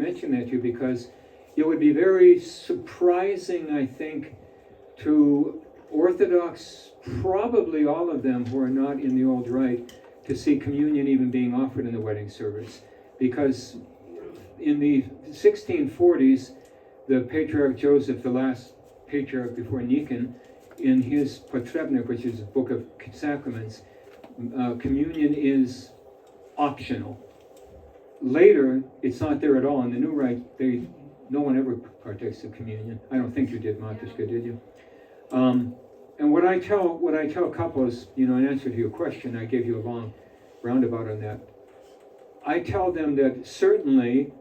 mention that to you because it would be very surprising, I think, to Orthodox, probably all of them who are not in the old rite, to see communion even being offered in the wedding service. Because in the 1640s, the Patriarch Joseph, the last patriarch before Nikon, in his Potrebnik, which is a book of sacraments, communion is optional. Later, it's not there at all. In the new rite, no one ever partakes of communion. I don't think you did, Matushka, did you? And what I tell couples, in answer to your question, I gave you a long roundabout on that. I tell them that certainly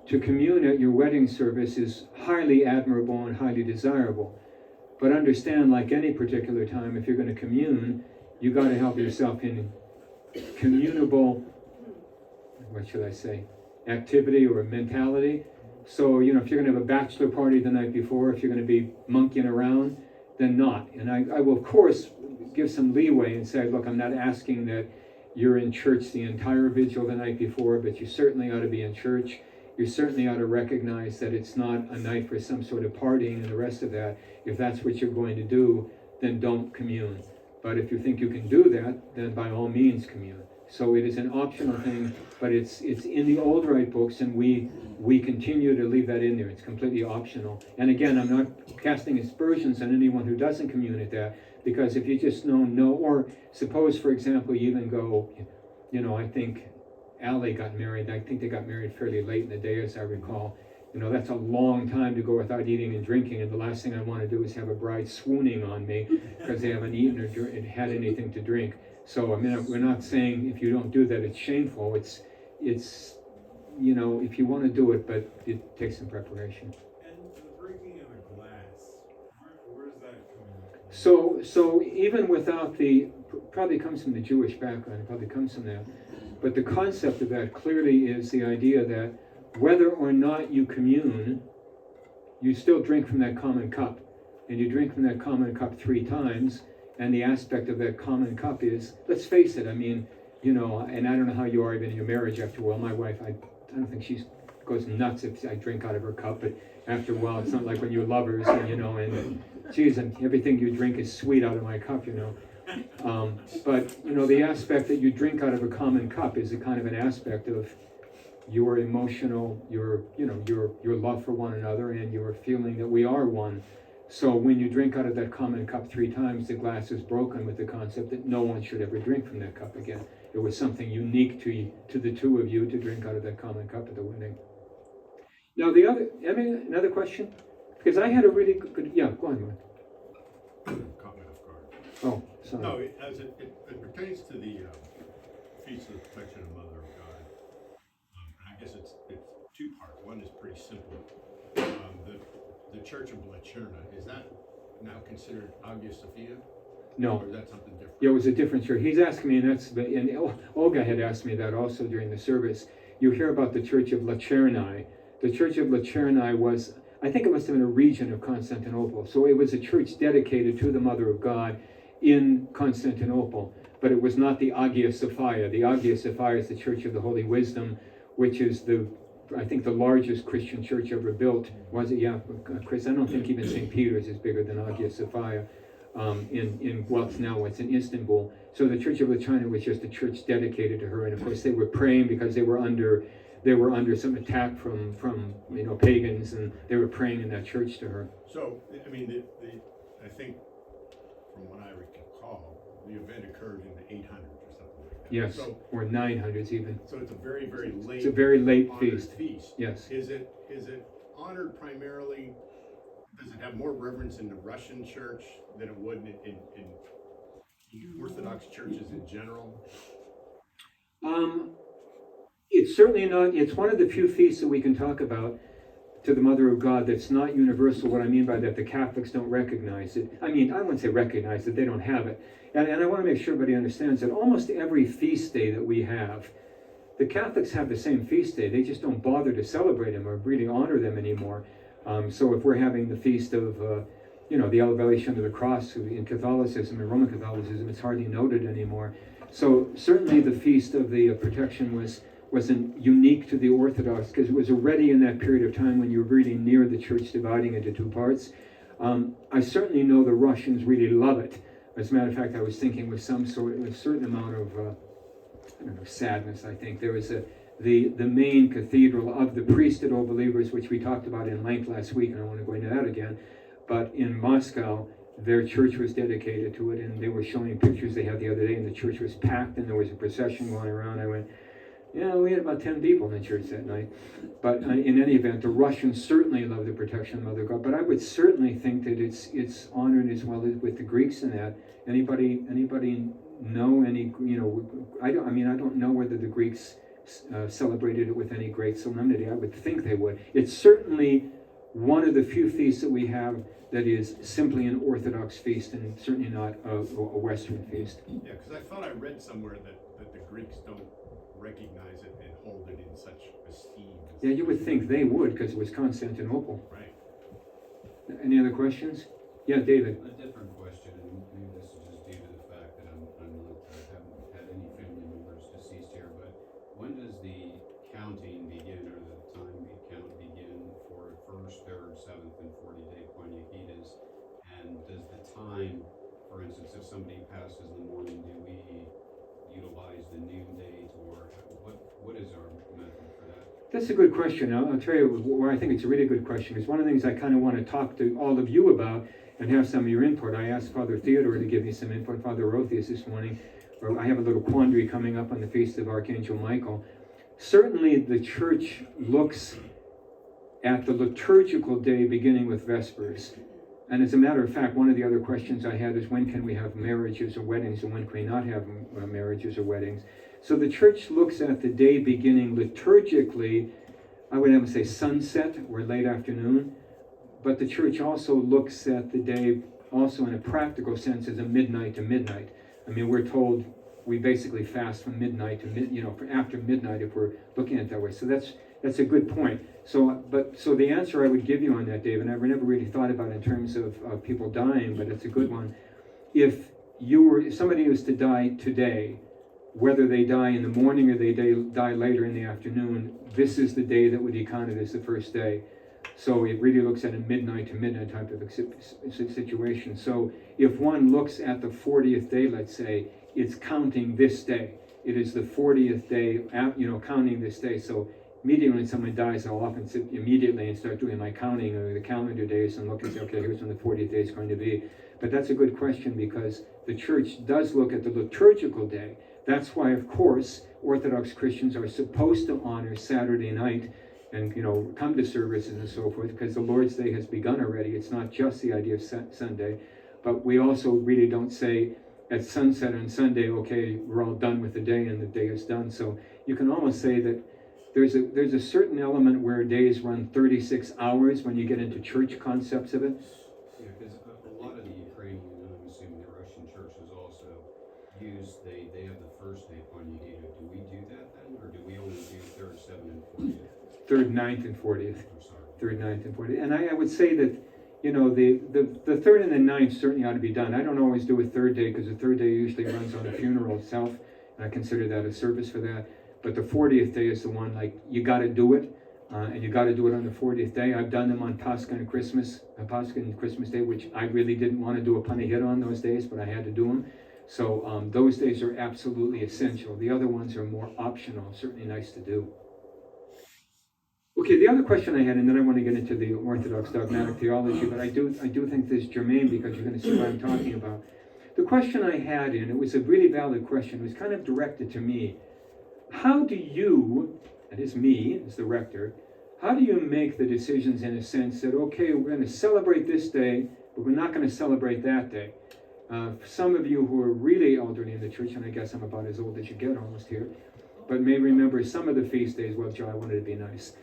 to commune at your wedding service is highly admirable and highly desirable. But understand, like any particular time, if you're going to commune, you got to help yourself in communable, what should I say, activity or mentality. So, if you're going to have a bachelor party the night before, if you're going to be monkeying around, then not. And I will, of course, give some leeway and say, look, I'm not asking that you're in church the entire vigil the night before, but you certainly ought to be in church. You certainly ought to recognize that it's not a night for some sort of partying and the rest of that. If that's what you're going to do, then don't commune. But if you think you can do that, then by all means commune. So it is an optional thing, but it's in the old rite books, and we continue to leave that in there. It's completely optional. And again, I'm not casting aspersions on anyone who doesn't commune at that, because if you just know, or suppose, for example, you even go, I think Ali got married. I think they got married fairly late in the day, as I recall. That's a long time to go without eating and drinking, and the last thing I want to do is have a bride swooning on me because they haven't eaten or had anything to drink. So, we're not saying if you don't do that, it's shameful. It's if you want to do it, but it takes some preparation. And the breaking of a glass, where's that coming from? So even without probably comes from the Jewish background, it probably comes from that. But the concept of that clearly is the idea that whether or not you commune, you still drink from that common cup. And you drink from that common cup 3 times. And the aspect of that common cup is, let's face it, and I don't know how you are even in your marriage after a while. My wife, I don't think she goes nuts if I drink out of her cup, but after a while, it's not like when you're lovers, and geez, and everything you drink is sweet out of my cup, But, the aspect that you drink out of a common cup is a kind of an aspect of your emotional, your love for one another, and your feeling that we are one. So when you drink out of that common cup 3 times, the glass is broken with the concept that no one should ever drink from that cup again. It was something unique to the two of you to drink out of that common cup at the wedding. Now another question? Because I had a really good, go on. Caught me off guard. Oh, sorry. No, as it pertains to the Feast of the Protection of Mother of God, I guess it's 2-part. One is pretty simple. The Church of Lacerna, is that now considered Hagia Sophia? No. Or is that something different? Yeah, it was a different church. He's asking me, and Olga had asked me that also during the service. You hear about the Church of Lacernae. The Church of Lacernae was, I think it must have been a region of Constantinople. So it was a church dedicated to the Mother of God in Constantinople. But it was not the Hagia Sophia. The Hagia Sophia is the Church of the Holy Wisdom, which is I think the largest Christian church ever built. Was it? Yeah, Chris, I don't think even St. Peter's is bigger than Hagia Sophia in what's in Istanbul. So the Church of Lacerna was just a church dedicated to her, and of course they were praying because they were under some attack from pagans, and they were praying in that church to her. So, I think from what I recall, the event occurred in the 800s or something like that. Yes, so, or 900s even. So it's a very, very late. It's a very late feast. Yes. Is it honored primarily? Does it have more reverence in the Russian church than it would in Orthodox churches in general? It's certainly not. It's one of the few feasts that we can talk about to the Mother of God that's not universal. What I mean by that, the Catholics don't recognize it. I wouldn't say recognize it, they don't have it. And I want to make sure everybody understands that almost every feast day that we have, the Catholics have the same feast day. They just don't bother to celebrate them or really honor them anymore. So if we're having the feast of, the elevation of the cross in Catholicism and Roman Catholicism, it's hardly noted anymore. So certainly the feast of the protection was wasn't unique to the Orthodox, because it was already in that period of time when you were really near the church dividing into two parts. I certainly know the Russians really love it. As a matter of fact, I was thinking with a certain amount of, I don't know, sadness, I think. There was the main cathedral of the priesthood all believers, which we talked about in length last week, and I don't want to go into that again. But in Moscow, their church was dedicated to it, and they were showing pictures they had the other day, and the church was packed, and there was a procession going around. I went, yeah, we had about 10 people in the church that night. But in any event, the Russians certainly love the protection of Mother God. But I would certainly think that it's honored as well as with the Greeks in that. Anybody know any? I don't know whether the Greeks celebrated it with any great solemnity. I would think they would. It's certainly one of the few feasts that we have that is simply an Orthodox feast, and certainly not a Western feast. Yeah, because I thought I read somewhere that the Greeks don't recognize it and hold it in such esteem. Yeah, you would think they would, because it was Constantinople. Right. Any other questions? Yeah, David. A different question, and maybe this is just due to the fact that I haven't had any family members deceased here, but when does the counting begin, or the time count begin for first, third, seventh, and 40-day Quaniquitas? And does the time, for instance, if somebody passes in the morning, do we utilize the noon date, or what is our method for that? That's a good question. I'll tell you where I think it's a really good question. It's one of the things I kind of want to talk to all of you about and have some of your input. I asked Father Theodore to give me some input, Father Orothius this morning. Or I have a little quandary coming up on the Feast of Archangel Michael. Certainly the Church looks at the liturgical day beginning with Vespers. And as a matter of fact, one of the other questions I had is when can we have marriages or weddings, and when can we not have marriages or weddings? So the Church looks at the day beginning liturgically, I would have to say sunset or late afternoon, but the Church also looks at the day also in a practical sense as a midnight to midnight. I mean, we're told we basically fast from midnight to after midnight if we're looking at it that way. So that's a good point. So the answer I would give you on that, David, and I've never really thought about it in terms of people dying, but it's a good one. If somebody was to die today, whether they die in the morning or they die later in the afternoon, this is the day that would be counted as the first day. So it really looks at a midnight to midnight type of situation. So if one looks at the 40th day, let's say, it's counting this day. It is the 40th day, counting this day. So immediately when someone dies, I'll often sit immediately and start doing my counting of the calendar days and look and say, okay, here's when the 40th day is going to be. But that's a good question, because the Church does look at the liturgical day. That's why, of course, Orthodox Christians are supposed to honor Saturday night and come to services and so forth, because the Lord's Day has begun already. It's not just the idea of Sunday, but we also really don't say at sunset on Sunday, okay, we're all done with the day and the day is done. So you can almost say that there's a certain element where days run 36 hours when you get into church concepts of it. Yeah, because a lot of the Ukrainian, and I'm assuming the Russian churches also they have the first day Quaniquita. Do we do that then, or do we only do 3rd, 7th, and 40th? 3rd, 9th, and 40th. I'm sorry. 3rd, 9th, and 40th. And I would say that, the 3rd and the 9th certainly ought to be done. I don't always do a 3rd day, because the 3rd day usually runs on the funeral itself, and I consider that a service for that. But the 40th day is the one, you got to do it, and you got to do it on the 40th day. I've done them on Pascha and Christmas Day, which I really didn't want to do a punny hit on those days, but I had to do them. So those days are absolutely essential. The other ones are more optional, certainly nice to do. Okay, the other question I had, and then I want to get into the Orthodox dogmatic theology, but I do think this is germane, because you're going to see what I'm talking about. The question I had, and it was a really valid question, was kind of directed to me. How do you, that is me as the rector, how do you make the decisions in a sense that, okay, we're going to celebrate this day, but we're not going to celebrate that day? Some of you who are really elderly in the church, and I guess I'm about as old as you get almost here, but may remember some of the feast days. Well, Joe, I wanted to be nice.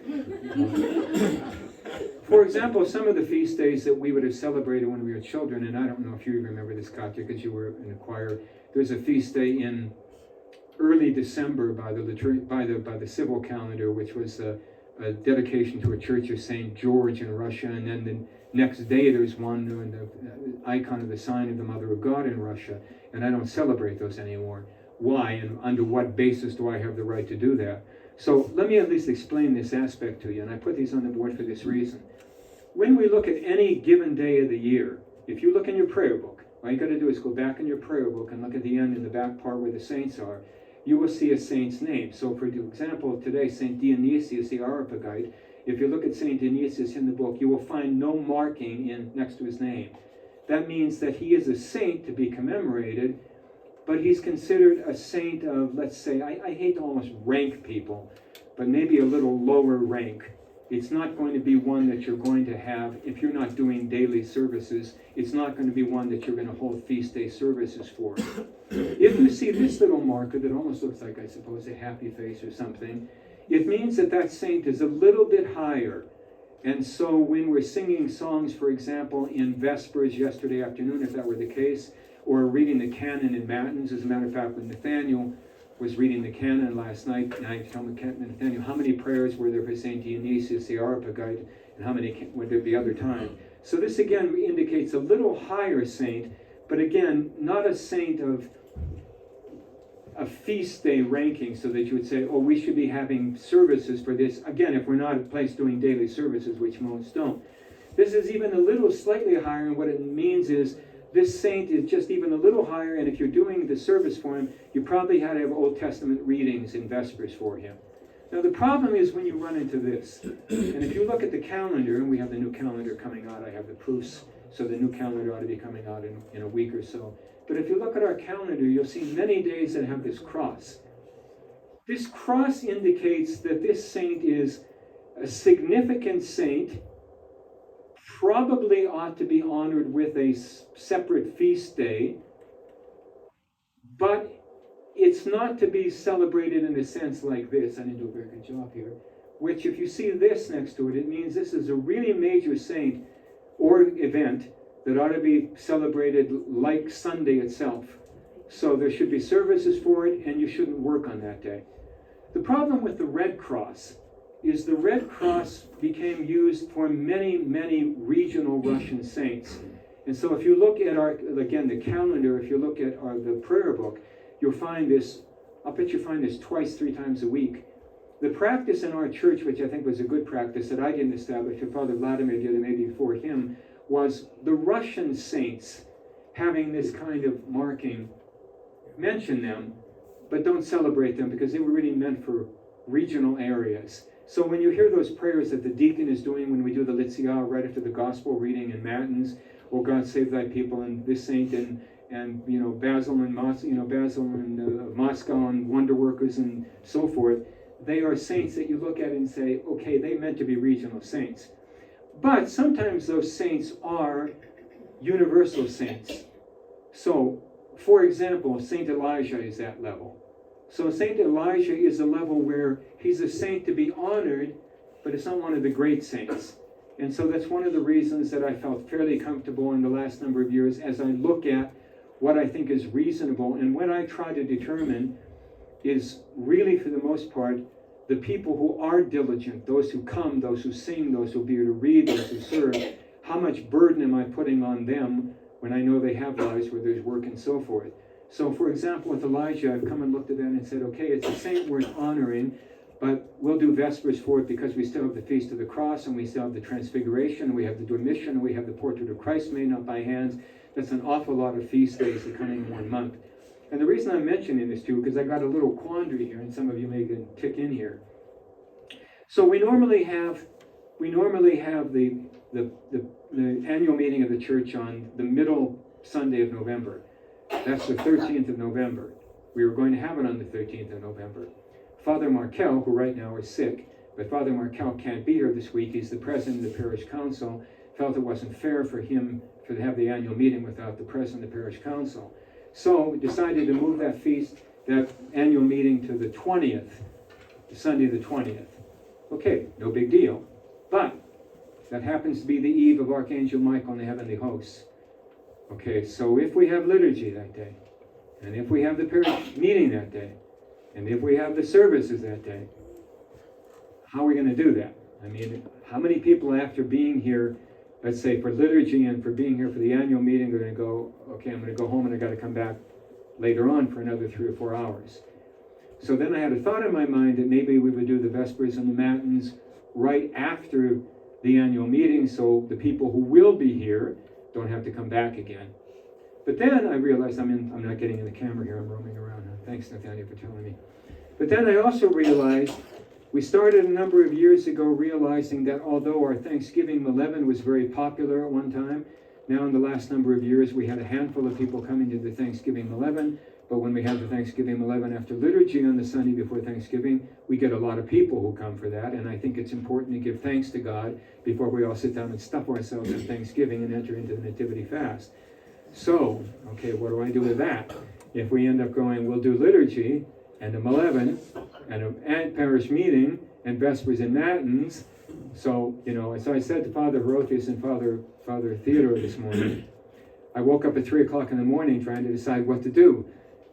For example, some of the feast days that we would have celebrated when we were children, and I don't know if you remember this, Katya, because you were in the choir. There's a feast day in early December by the civil calendar, which was a dedication to a church of St. George in Russia, and then the next day there's one doing the icon of the sign of the Mother of God in Russia, and I don't celebrate those anymore. Why, and under what basis do I have the right to do that? So let me at least explain this aspect to you, and I put these on the board for this reason. When we look at any given day of the year, if you look in your prayer book, all you got to do is go back in your prayer book and look at the end in the back part where the saints are. You will see a saint's name. So for example, today, St. Dionysius the Areopagite, if you look at St. Dionysius in the book, you will find no marking next to his name. That means that he is a saint to be commemorated, but he's considered a saint of, let's say, I hate to almost rank people, but maybe a little lower rank. It's not going to be one that you're going to have, if you're not doing daily services, it's not going to be one that you're going to hold feast day services for. If you see this little marker that almost looks like, I suppose, a happy face or something, it means that that saint is a little bit higher. And so when we're singing songs, for example, in Vespers yesterday afternoon, if that were the case, or reading the canon in Matins, as a matter of fact, when Nathaniel was reading the canon last night, and I told Nathaniel, how many prayers were there for St. Dionysius the Areopagite, and how many were there the other time? So this again indicates a little higher saint, but again, not a saint of a feast day ranking, so that you would say, oh, we should be having services for this. Again, if we're not at a place doing daily services, which most don't. This is even a little slightly higher, and what it means is this saint is just even a little higher, and if you're doing the service for him, you probably had to have Old Testament readings in Vespers for him. Now the problem is when you run into this, and if you look at the calendar, and we have the new calendar coming out, I have the proofs, so the new calendar ought to be coming out in a week or so. But if you look at our calendar, you'll see many days that have this cross. This cross indicates that this saint is a significant saint, probably ought to be honored with a separate feast day, but it's not to be celebrated in a sense like this. I didn't do a very good job here. Which, if you see this next to it, it means this is a really major saint or event that ought to be celebrated like Sunday itself. So there should be services for it, and you shouldn't work on that day. The problem with the Red Cross is the Red Cross became used for many, many regional Russian saints. And so if you look at the calendar, if you look at the prayer book, you'll find this, I'll bet you find this twice, 3 times a week. The practice in our church, which I think was a good practice that I didn't establish, but Father Vladimir did it maybe before him, was the Russian saints having this kind of marking. Mention them, but don't celebrate them, because they were really meant for regional areas. So when you hear those prayers that the deacon is doing when we do the Litsia right after the gospel reading in Matins, "O God, save thy people," and this saint, and Basil and Moscow and wonder workers and so forth, they are saints that you look at and say, okay, they meant to be regional saints. But sometimes those saints are universal saints. So, for example, Saint Elijah is that level. So Saint Elijah is a level where he's a saint to be honored, but it's not one of the great saints. And so that's one of the reasons that I felt fairly comfortable in the last number of years as I look at what I think is reasonable. And what I try to determine is really, for the most part, the people who are diligent, those who come, those who sing, those who be here to read, those who serve, how much burden am I putting on them when I know they have lives where there's work and so forth. So, for example, with Elijah, I've come and looked at that and said, okay, it's a saint worth honoring, but we'll do Vespers for it because we still have the Feast of the Cross, and we still have the Transfiguration, and we have the Dormition, and we have the Portrait of Christ made not by hands. That's an awful lot of feast days that come in 1 month. And the reason I'm mentioning this too, because I got a little quandary here, and some of you may tick in here. So we normally have the annual meeting of the church on the middle Sunday of November. That's the 13th of November. We were going to have it on the 13th of November. Father Markel, who right now is sick, but Father Markel can't be here this week. He's the president of the parish council. Felt it wasn't fair for him to have the annual meeting without the president of the parish council. So we decided to move that annual meeting to the 20th, Sunday the 20th. Okay, no big deal. But that happens to be the eve of Archangel Michael and the heavenly hosts. Okay, so if we have liturgy that day, and if we have the parish meeting that day, and if we have the services that day, how are we going to do that? I mean, how many people after being here, let's say for liturgy and for being here for the annual meeting, are going to go, okay, I'm going to go home and I got to come back later on for another 3 or 4 hours? So then I had a thought in my mind that maybe we would do the Vespers and the Matins right after the annual meeting, so the people who will be here don't have to come back again. But then I realized I'm not getting in the camera here, I'm roaming around. Thanks, Nathaniel, for telling me. But then I also realized, we started a number of years ago realizing that although our Thanksgiving Maleven was very popular at one time, now in the last number of years we had a handful of people coming to the Thanksgiving Maleven, but when we have the Thanksgiving Maleven after liturgy on the Sunday before Thanksgiving, we get a lot of people who come for that, and I think it's important to give thanks to God before we all sit down and stuff ourselves on Thanksgiving and enter into the Nativity fast. So, okay, what do I do with that? If we end up going, we'll do liturgy, and a Maleven, and a parish meeting, and Vespers and Matins. So, so I said to Father Herotheus and Father Theodore this morning, I woke up at 3 o'clock in the morning trying to decide what to do.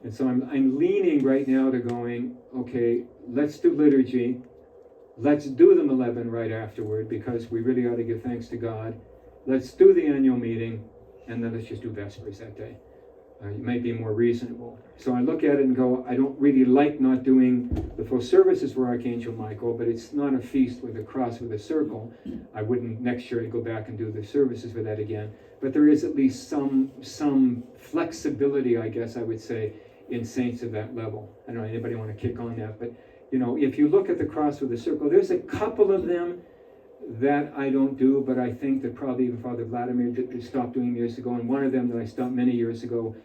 And so I'm leaning right now to going, okay, let's do liturgy. Let's do the Maleven right afterward, because we really ought to give thanks to God. Let's do the annual meeting, and then let's just do Vespers that day. It might be more reasonable. So I look at it and go, I don't really like not doing the full services for Archangel Michael, but it's not a feast with a cross with a circle. I wouldn't next year go back and do the services for that again. But there is at least some flexibility, I guess I would say, in saints of that level. I don't know, anybody want to kick on that, but if you look at the cross with a circle, there's a couple of them that I don't do, but I think that probably even Father Vladimir stopped doing years ago, and one of them that I stopped many years ago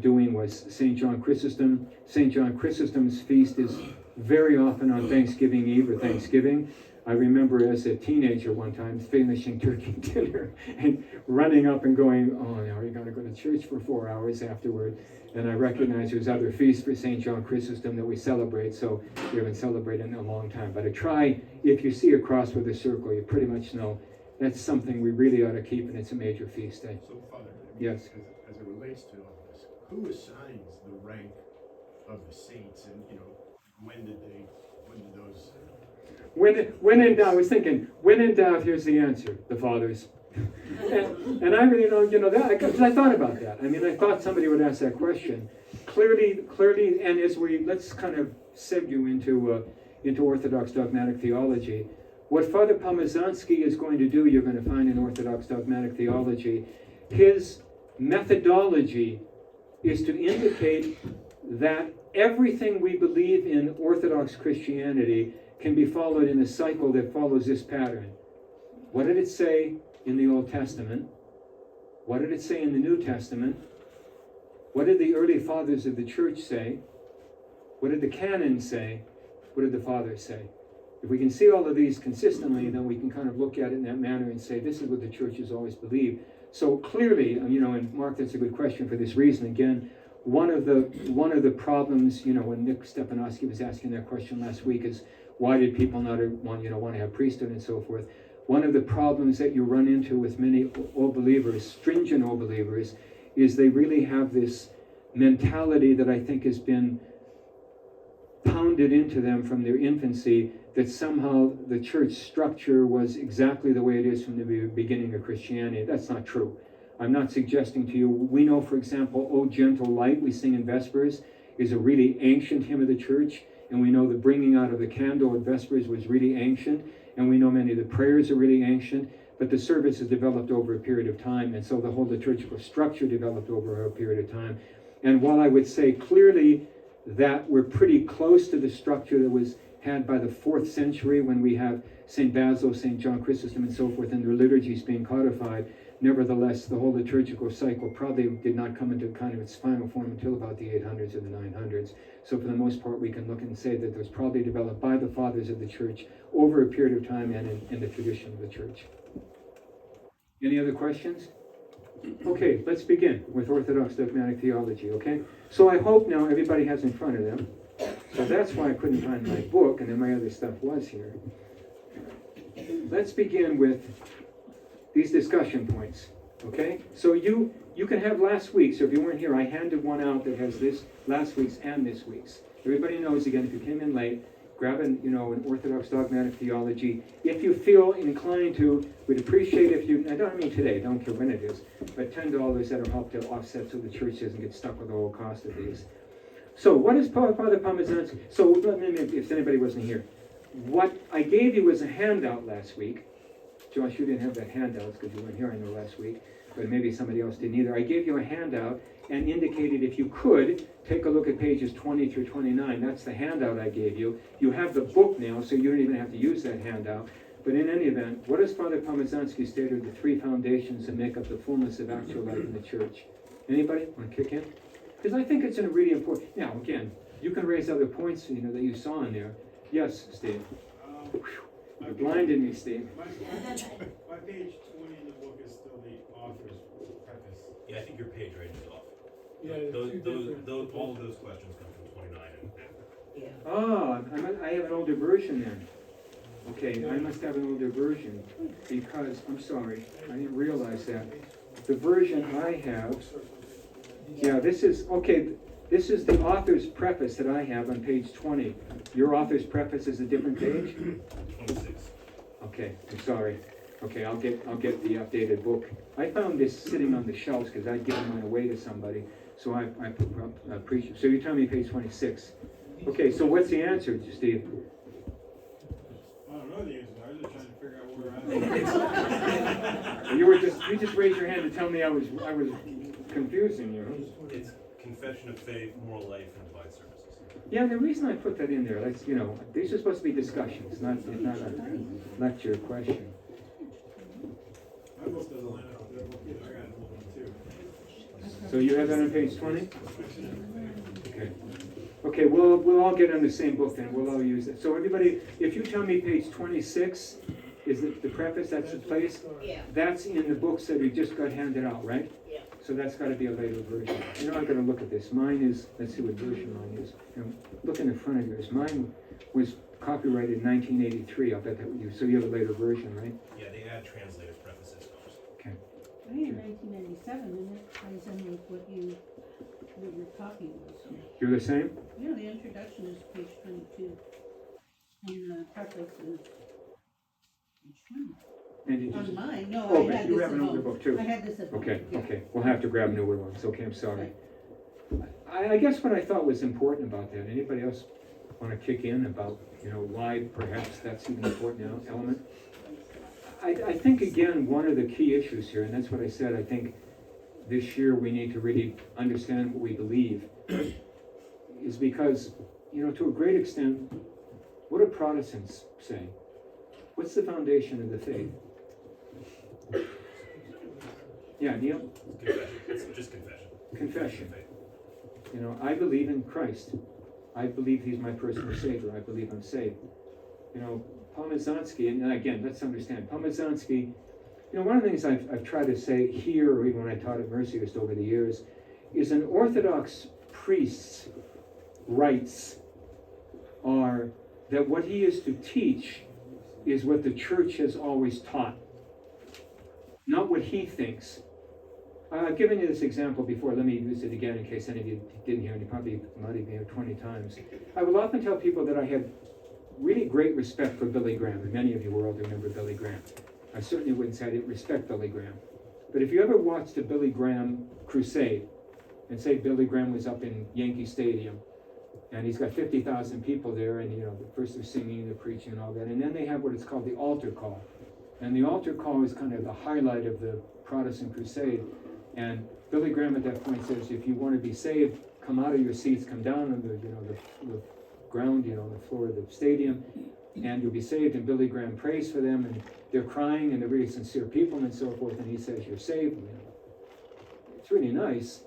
doing was St. John Chrysostom. St. John Chrysostom's feast is very often on Thanksgiving Eve or Thanksgiving. I remember as a teenager one time finishing turkey dinner and running up and going, oh, now you got to go to church for 4 hours afterward. And I recognize there's other feasts for St. John Chrysostom that we celebrate, so we haven't celebrated in a long time. But I try, if you see a cross with a circle, you pretty much know that's something we really ought to keep, and it's a major feast day. So, Father, Yes. as it relates to all this, who assigns the rank of the saints, and when did those? When in doubt, I was thinking, when in doubt, here's the answer: the fathers. and I really don't, that, because I thought about that. I mean, I thought somebody would ask that question. Clearly, and let's kind of segue into Orthodox dogmatic theology. What Father Pomazansky is going to do, you're going to find in Orthodox dogmatic theology, his methodology is to indicate that everything we believe in Orthodox Christianity can be followed in a cycle that follows this pattern. What did it say in the Old Testament? What did it say in the New Testament? What did the early fathers of the church say? What did the canon say? What did the fathers say? If we can see all of these consistently, then we can kind of look at it in that manner and say, this is what the church has always believed. So clearly, and Mark, that's a good question for this reason. Again, one of the problems, when Nick Stepanowski was asking that question last week, is why did people not want to have priesthood and so forth? One of the problems that you run into with many old believers, stringent old believers, is they really have this mentality that I think has been pounded into them from their infancy, that somehow the church structure was exactly the way it is from the beginning of Christianity. That's not true. I'm not suggesting to you, we know, for example, O Gentle Light, we sing in Vespers, is a really ancient hymn of the church, and we know the bringing out of the candle at Vespers was really ancient, and we know many of the prayers are really ancient, but the service has developed over a period of time, and so the whole liturgical structure developed over a period of time. And while I would say clearly that we're pretty close to the structure that was had by the 4th century, when we have St. Basil, St. John Chrysostom, and so forth, and their liturgies being codified, nevertheless, the whole liturgical cycle probably did not come into kind of its final form until about the 800s or the 900s. So for the most part, we can look and say that it was probably developed by the fathers of the church over a period of time and in the tradition of the church. Any other questions? Okay, let's begin with Orthodox dogmatic theology, okay? So I hope now everybody has in front of them. So that's why I couldn't find my book, and then my other stuff was here. Let's begin with these discussion points, okay? So you can have last week's, so if you weren't here, I handed one out that has this last week's and this week's. Everybody knows, again, if you came in late, grab an Orthodox dogmatic theology. If you feel inclined to, we'd appreciate if you, I don't mean today, don't care when it is, but $10 that'll help to offset so the church doesn't get stuck with the whole cost of these. So what is Father Pomazansky? So let me, if anybody wasn't here, what I gave you was a handout last week. Josh, you didn't have that handout because you weren't here, I know, last week, but maybe somebody else didn't either. I gave you a handout and indicated if you could, take a look at pages 20 through 29. That's the handout I gave you. You have the book now, so you don't even have to use that handout. But in any event, what does Father Pomazansky state are the three foundations that make up the fullness of actual life in the church? Anybody want to kick in? Because I think it's a really important. Now, again, you can raise other points, that you saw in there. Yes, Steve. You blinded me, Steve. My page 20 in the book is still the author's preface. Yeah, I think your page range is off. Yeah, All of those questions come from 29 and Oh, I have an older version then. Okay, I must have an older version because, I'm sorry, I didn't realize that. The version I have, yeah, this is the author's preface that I have on page 20. Your author's preface is a different page? 26. Okay, I'm sorry. Okay, I'll get the updated book. I found this sitting on the shelves because I'd given mine away to somebody, so I appreciate. So you're telling me page 26. Okay, so what's the answer, Steve? I don't know the answer. I was just trying to figure out where I'm at. You just raised your hand to tell me I was confusing you. It's confession of faith, moral life, and divine services. Yeah, the reason I put that in there, that's, these are supposed to be discussions, not a lecture question. My book doesn't line up with their book either. I got an old one too. So you have that on page 20? Okay. Okay, we'll all get on the same book then, we'll all use it. So everybody, if you tell me page 26 is the preface, that's the place? Yeah, That's in the books that we just got handed out, right? yeah. So that's gotta be a later version. I'm gonna look at this. Mine is, let's see what version mine is. Look in the front of yours. Mine was copyrighted in 1983. I'll bet that you, so you have a later version, right? Yeah, they add translated prefaces to ours. Okay. I had 1997, and it ties in with what your copy was. You're the same? Yeah, the introduction is page 22, and the preface is page 20. And you On just, mine, no, oh, I but had you this have at an older home. book too. I had this at home. Okay, yeah. okay. We'll have to grab newer ones. Okay, I'm sorry. I guess what I thought was important about that, anybody else want to kick in about, why perhaps that's an important element? I think, again, one of the key issues here, and that's what I said, I think this year we need to really understand what we believe, is because, to a great extent, what do Protestants say? What's the foundation of the faith? Yeah, Neil? Confession. It's just confession. Confession. Faith. I believe in Christ. I believe he's my personal savior. I believe I'm saved. Pomazansky, and again, let's understand, Pomazansky, one of the things I've tried to say here, or even when I taught at Mercyhurst over the years, is an Orthodox priest's rights are that what he is to teach is what the church has always taught, not what he thinks. I've given you this example before. Let me use it again in case any of you didn't hear, and you probably might have heard 20 times. I will often tell people that I had really great respect for Billy Graham, and many of you will remember Billy Graham. I certainly wouldn't say I didn't respect Billy Graham. But if you ever watched a Billy Graham crusade, and say Billy Graham was up in Yankee Stadium, and he's got 50,000 people there, and first they're singing, they're preaching and all that, and then they have what is called the altar call. And the altar call is kind of the highlight of the Protestant crusade. And Billy Graham at that point says, if you want to be saved, come out of your seats, come down on the ground, the floor of the stadium, and you'll be saved. And Billy Graham prays for them, and they're crying, and they're really sincere people and so forth, and he says, you're saved. It's really nice.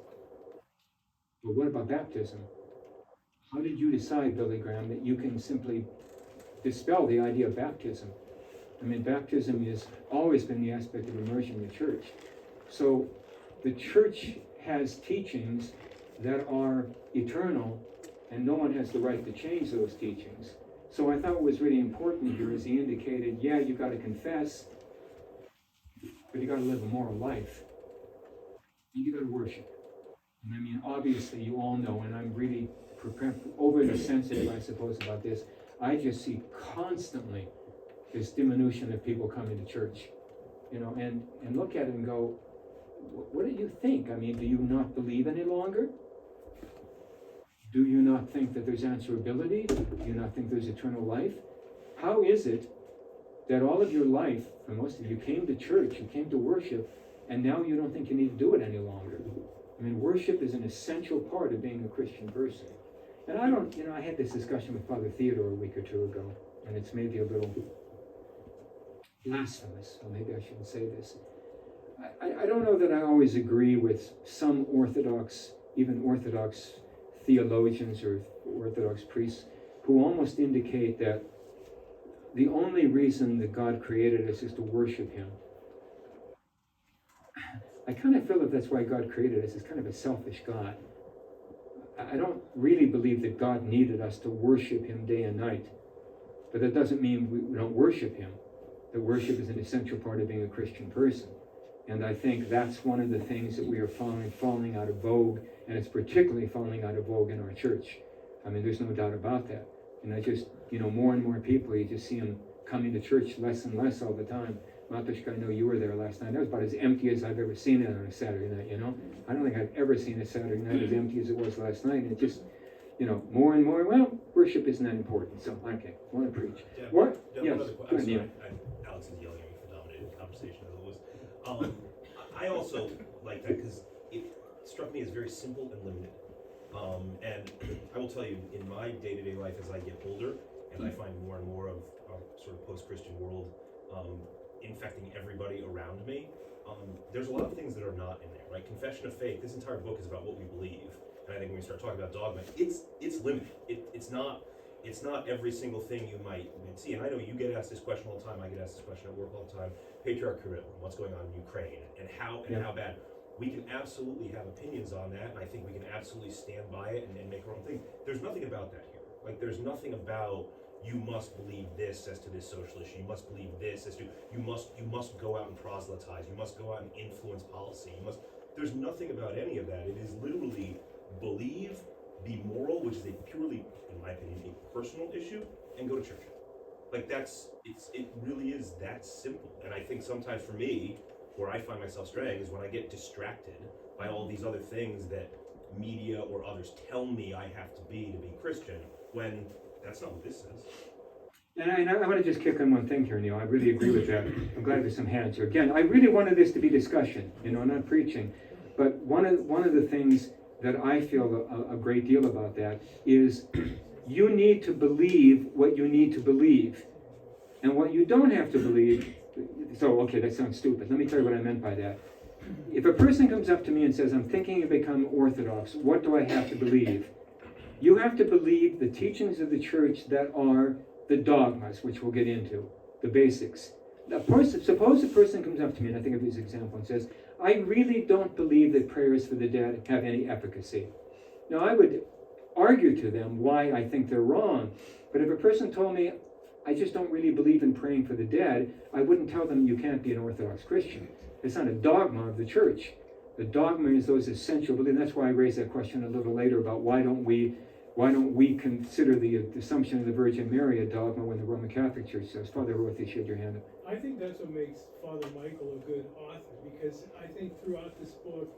But what about baptism? How did you decide, Billy Graham, that you can simply dispel the idea of baptism? Baptism has always been the aspect of immersion in the church. So the church has teachings that are eternal, and no one has the right to change those teachings. So I thought what was really important here is he indicated, yeah, you got to confess, but you got to live a moral life. You got to worship. And obviously you all know, and I'm really overly sensitive, I suppose, about this. I just see constantly this diminution of people coming to church, and look at it and go, what do you think? Do you not believe any longer? Do you not think that there's answerability? Do you not think there's eternal life? How is it that all of your life, for most of you, came to church, you came to worship, and now you don't think you need to do it any longer? I mean, worship is an essential part of being a Christian person. And I had this discussion with Father Theodore a week or two ago, and it's maybe a little blasphemous, so maybe I shouldn't say this. I don't know that I always agree with some Orthodox, even Orthodox theologians or Orthodox priests who almost indicate that the only reason that God created us is to worship Him. I kind of feel that that's why God created us. It's kind of a selfish God. I don't really believe that God needed us to worship Him day and night. But that doesn't mean we don't worship Him. That worship is an essential part of being a Christian person. And I think that's one of the things that we are falling out of vogue, and it's particularly falling out of vogue in our church. I mean, there's no doubt about that. And I just, more and more people, you just see them coming to church less and less all the time. Matushka, I know you were there last night. That was about as empty as I've ever seen it on a Saturday night, I don't think I've ever seen a Saturday night as empty as it was last night. And it just, more and more, well, worship isn't that important. So, okay, I want to preach. Yeah, What? yeah, Yes, one other go ahead, Neil. Alex is yelling at me for dominating the conversation as always. I also like that because it struck me as very simple and limited. And I will tell you, in my day-to-day life as I get older, and I find more and more of our sort of post-Christian world infecting everybody around me, there's a lot of things that are not in there, right? Confession of faith, this entire book is about what we believe. And I think when we start talking about dogma, it's limited. It's not every single thing you might see. And I know you get asked this question all the time. I get asked this question at work all the time. Patriarch Kirill, what's going on in Ukraine, and how bad. We can absolutely have opinions on that, and I think we can absolutely stand by it and make our own thing. There's nothing about that here. Like, there's nothing about you must believe this as to this social issue. You must believe this as to you must go out and proselytize. You must go out and influence policy. There's nothing about any of that. It is literally believe, be moral, which is a purely, in my opinion, a personal issue, and go to church. Like, it really is that simple. And I think sometimes for me, where I find myself straying is when I get distracted by all these other things that media or others tell me I have to be Christian, when that's not what this says. And I want to just kick on one thing here, Neil. I really agree with that. I'm glad there's some hands here. Again, I really wanted this to be discussion, not preaching. But one of the things that I feel a great deal about that is you need to believe what you need to believe. And what you don't have to believe, so, okay, that sounds stupid. Let me tell you what I meant by that. If a person comes up to me and says, I'm thinking of becoming Orthodox, what do I have to believe? You have to believe the teachings of the church that are the dogmas, which we'll get into, the basics. Suppose a person comes up to me, and I think of his example, and says, I really don't believe that prayers for the dead have any efficacy. Now, I would argue to them why I think they're wrong. But if a person told me, I just don't really believe in praying for the dead, I wouldn't tell them you can't be an Orthodox Christian. It's not a dogma of the church. The dogma is those essential beliefs. That's why I raised that question a little later about why don't we consider the Assumption of the Virgin Mary a dogma when the Roman Catholic Church says? Father Dorothy, shake your hand up. I think that's what makes Father Michael a good author, because I think throughout this book,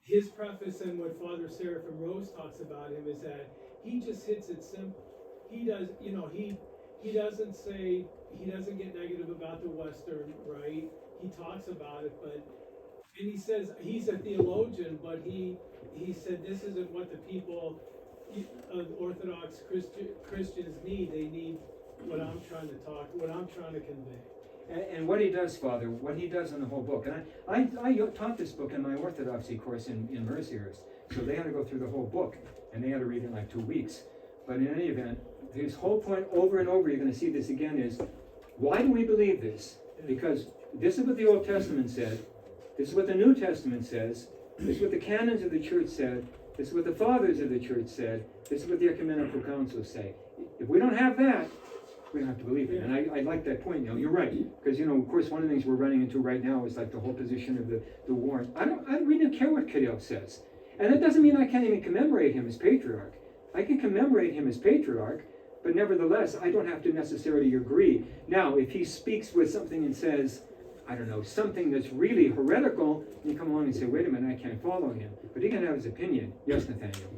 his preface and what Father Seraphim Rose talks about him is that he just hits it simple. He does, he doesn't say, he doesn't get negative about the Western, right? He talks about it, and he says, he's a theologian, but he said this isn't what the people, Orthodox Christians need. They need what I'm trying to convey. And what he does, Father, what he does in the whole book, and I taught this book in my Orthodoxy course in Mercyhurst, so they had to go through the whole book, and they had to read it in like 2 weeks. But in any event, his whole point over and over, you're going to see this again, is why do we believe this? Because this is what the Old Testament said, this is what the New Testament says, this is what the canons of the church said, this is what the fathers of the church said, this is what the ecumenical councils say. If we don't have that, we don't have to believe it. And I like that point, Neil. You're right. Because, of course, one of the things we're running into right now is like the whole position of the war. I really don't care what Kirill says. And that doesn't mean I can't even commemorate him as patriarch. I can commemorate him as patriarch, but nevertheless, I don't have to necessarily agree. Now, if he speaks with something and says, I don't know, something that's really heretical, and you come along and say, wait a minute, I can't follow him. But he can have his opinion. Yes, Nathaniel?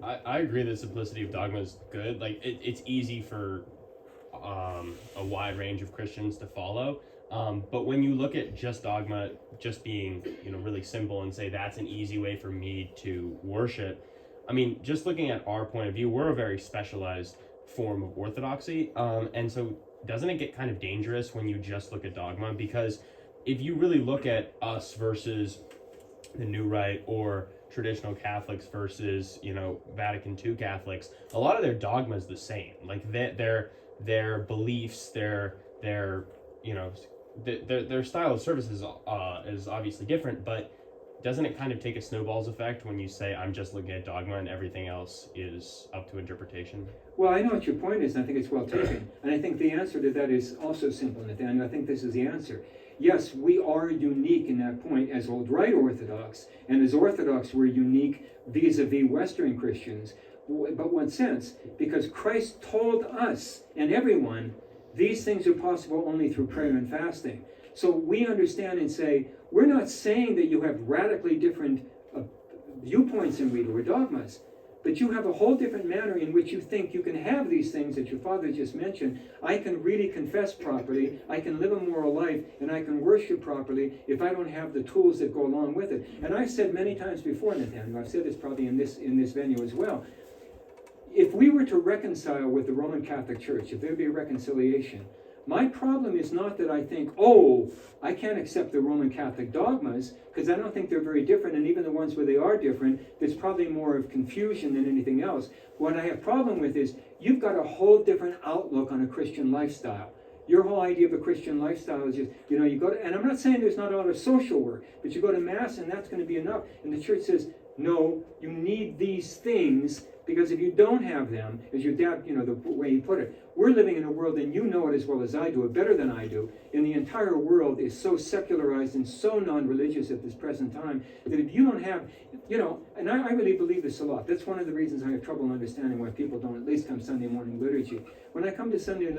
I agree that simplicity of dogma is good. Like it's easy for a wide range of Christians to follow. But when you look at just dogma, just being really simple and say that's an easy way for me to worship, I mean, just looking at our point of view, we're a very specialized form of orthodoxy, and so doesn't it get kind of dangerous when you just look at dogma? Because if you really look at us versus the New Rite or traditional Catholics versus Vatican II Catholics, a lot of their dogma is the same. Like their beliefs, their style of service is obviously different, but doesn't it kind of take a snowball's effect when you say I'm just looking at dogma and everything else is up to interpretation? Well, I know what your point is, and I think it's well taken. And I think the answer to that is also simple, Nathaniel. I think this is the answer. Yes, we are unique in that point as Old Rite Orthodox, and as Orthodox, we're unique vis-a-vis Western Christians. But what sense? Because Christ told us and everyone these things are possible only through prayer and fasting. So we understand and say, we're not saying that you have radically different viewpoints than we do, or dogmas, but you have a whole different manner in which you think you can have these things that your father just mentioned. I can really confess properly, I can live a moral life, and I can worship properly if I don't have the tools that go along with it. And I've said many times before, Nathaniel, I've said this probably in this venue as well, if we were to reconcile with the Roman Catholic Church, if there'd be a reconciliation, my problem is not that I think, I can't accept the Roman Catholic dogmas, because I don't think they're very different, and even the ones where they are different, there's probably more of confusion than anything else. What I have a problem with is, you've got a whole different outlook on a Christian lifestyle. Your whole idea of a Christian lifestyle is just, you go to, and I'm not saying there's not a lot of social work, but you go to Mass and that's going to be enough. And the church says, no, you need these things, because if you don't have them, as your dad, the way he put it, we're living in a world, and you know it as well as I do, it better than I do, and the entire world is so secularized and so non-religious at this present time, that if you don't have, and I really believe this a lot. That's one of the reasons I have trouble understanding why people don't at least come Sunday morning liturgy. When I come to Sunday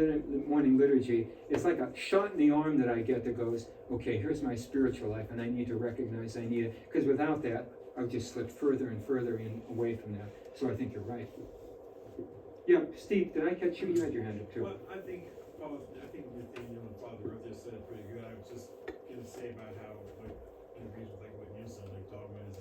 morning liturgy, it's like a shot in the arm that I get that goes, okay, here's my spiritual life, and I need to recognize I need it, because without that, I'll just slip further and further away from that. So I think you're right. Yeah, Steve, did I catch you? You had your hand up too. Well, I think Nathaniel and Father wrote this said it pretty good. I was just gonna say about how, in agrees with what you said, dogma is